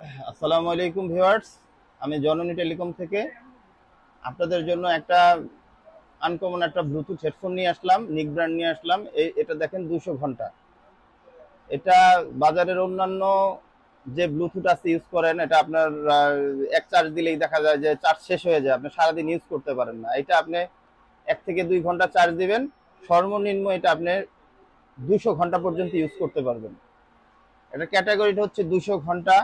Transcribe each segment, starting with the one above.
আসসালামু আলাইকুম ভিউয়ার্স, আমি জননী টেলিকম থেকে আপনাদের জন্য একটা আনকমন একটা ব্লুটুথ হেডফোন নিয়ে আসলাম, নিক ব্র্যান্ড নিয়ে আসলাম। এটা দেখেন 200 ঘন্টা। এটা বাজারের অন্যান্য যে ব্লুটুথ আছে ইউজ করেন, এটা আপনার এক চার্জ দিলেই দেখা যায় যে চার্জ শেষ হয়ে যায়, আপনি সারাদিন ইউজ করতে পারেন না। এটা আপনি 1 থেকে 2 ঘন্টা চার্জ দিবেন, সর্বনিম্ন এটা আপনি 200 ঘন্টা পর্যন্ত ইউজ করতে পারবেন। এটা ক্যাটাগরিটা হচ্ছে 200 ঘন্টা,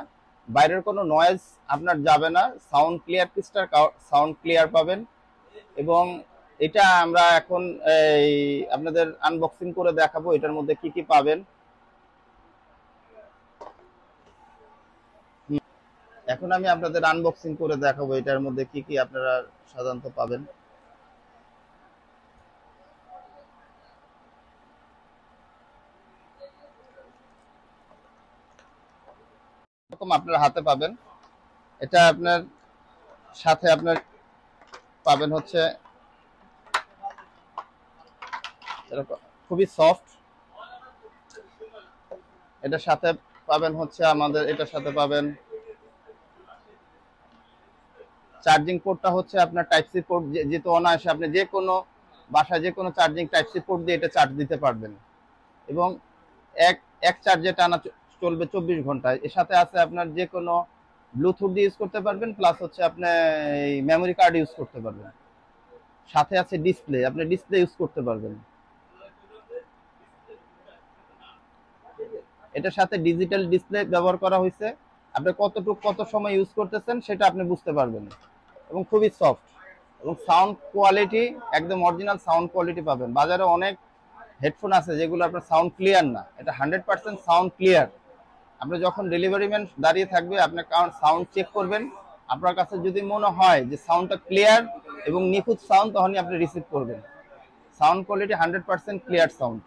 বাইরের কোনো নয়েজ আপনার যাবে না, sound clear, crystal sound clear পাবেন। এবং এটা আমরা এখন এই আপনাদের আনবক্সিং করে দেখাবো এটার মধ্যে কি কি পাবেন। এখন আমি আপনাদের আনবক্সিং করে দেখাবো এটার মধ্যে কি কি আপনারা সাধারণত পাবেন। এরকম আপনার হাতে পাবেন। এটা আপনার সাথে আপনার পাবেন হচ্ছে এরকম খুবই সফট। এটার সাথে পাবেন হচ্ছে আমাদের, এটার সাথে পাবেন চার্জিং পোর্টটা হচ্ছে আপনার টাইপ সি পোর্ট, যেহেতু অনায়াসে আপনি যে কোনো বাসায় যে কোনো চার্জিং টাইপ সি পোর্ট দিয়ে এটা চার্জ দিতে পারবেন। এবং এক এক চার্জে টানা চলবে 24 ঘন্টায়। এর সাথে আছে আপনার যে কোনো ব্লুটুথ দিয়ে ইউজ করতে পারবেন, প্লাস হচ্ছে আপনি এই মেমোরি কার্ড ইউজ করতে পারবেন। সাথে আছে ডিসপ্লে, আপনি ডিসপ্লে ইউজ করতে পারবেন। এটার সাথে ডিজিটাল ডিসপ্লে ব্যবহার করা হয়েছে, আপনি কতটুকু কত সময় ইউজ করতেছেন সেটা আপনি বুঝতে পারবেন। এবং খুবই সফট। এবং সাউন্ড কোয়ালিটি একদম অরিজিনাল সাউন্ড কোয়ালিটি পাবেন। বাজারে অনেক হেডফোন আছে যেগুলো আপনার সাউন্ড ক্লিয়ার না, এটা 100% সাউন্ড ক্লিয়ার। আপনি যখন ডেলিভারি ম্যান দাঁড়িয়ে থাকবে, আপনার সাউন্ড চেক করবেন, আপনার কাছে যদি মনে হয় যে সাউন্ডটা ক্লিয়ার এবং নিখুঁত সাউন্ড, তখনই আপনি রিসিভ করবেন। Sound quality 100% clear sound.